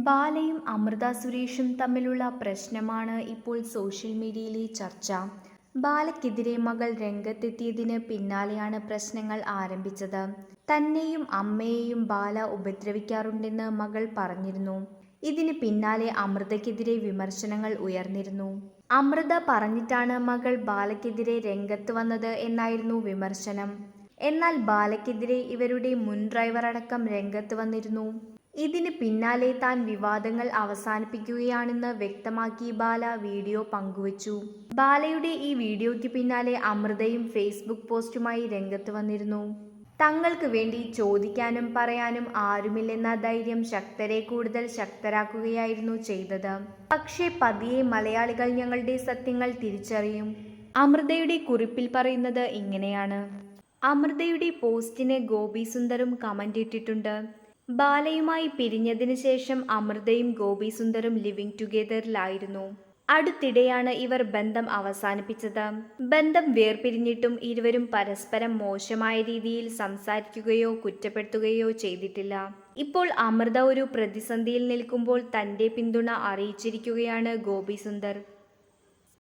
ബാലയും അമൃത സുരേഷും തമ്മിലുള്ള പ്രശ്നമാണ് ഇപ്പോൾ സോഷ്യൽ മീഡിയയിലെ ചർച്ച. ബാലയ്ക്കെതിരെ മകൾ രംഗത്തെത്തിയതിന് പിന്നാലെയാണ് പ്രശ്നങ്ങൾ ആരംഭിച്ചത്. തന്നെയും അമ്മയെയും ബാല ഉപദ്രവിക്കാറുണ്ടെന്ന് മകൾ പറഞ്ഞിരുന്നു. ഇതിന് പിന്നാലെ അമൃതയ്ക്കെതിരെ വിമർശനങ്ങൾ ഉയർന്നിരുന്നു. അമൃത പറഞ്ഞിട്ടാണ് മകൾ ബാലയ്ക്കെതിരെ രംഗത്ത് വന്നത് എന്നായിരുന്നു വിമർശനം. എന്നാൽ ബാലയ്ക്കെതിരെ ഇവരുടെ മുൻ ഡ്രൈവർ അടക്കം രംഗത്ത് വന്നിരുന്നു. ഇതിന് പിന്നാലെ താൻ വിവാദങ്ങൾ അവസാനിപ്പിക്കുകയാണെന്ന് വ്യക്തമാക്കി ബാല വീഡിയോ പങ്കുവച്ചു. ബാലയുടെ ഈ വീഡിയോയ്ക്ക് പിന്നാലെ അമൃതയും ഫേസ്ബുക്ക് പോസ്റ്റുമായി രംഗത്ത് വന്നിരുന്നു. തങ്ങൾക്ക് വേണ്ടി ചോദിക്കാനും പറയാനും ആരുമില്ലെന്ന ധൈര്യം ശക്തരെ കൂടുതൽ ശക്തരാക്കുകയായിരുന്നു ചെയ്തത്. പക്ഷേ പതിയെ മലയാളികൾ ഞങ്ങളുടെ സത്യങ്ങൾ തിരിച്ചറിയും. അമൃതയുടെ കുറിപ്പിൽ പറയുന്നത് ഇങ്ങനെയാണ്. അമൃതയുടെ പോസ്റ്റിന് ഗോപി സുന്ദറും കമന്റ് ഇട്ടിട്ടുണ്ട്. ബാലയുമായി പിരിഞ്ഞതിന് ശേഷം അമൃതയും ഗോപി സുന്ദറും ലിവിംഗ് ടുഗെദറിലായിരുന്നു. അടുത്തിടെയാണ് ഇവർ ബന്ധം അവസാനിപ്പിച്ചത്. ബന്ധം വേർപിരിഞ്ഞിട്ടും ഇരുവരും പരസ്പരം മോശമായ രീതിയിൽ സംസാരിക്കുകയോ കുറ്റപ്പെടുത്തുകയോ ചെയ്തിട്ടില്ല. ഇപ്പോൾ അമൃത ഒരു പ്രതിസന്ധിയിൽ നിൽക്കുമ്പോൾ തന്റെ പിന്തുണ അറിയിച്ചിരിക്കുകയാണ് ഗോപി സുന്ദർ.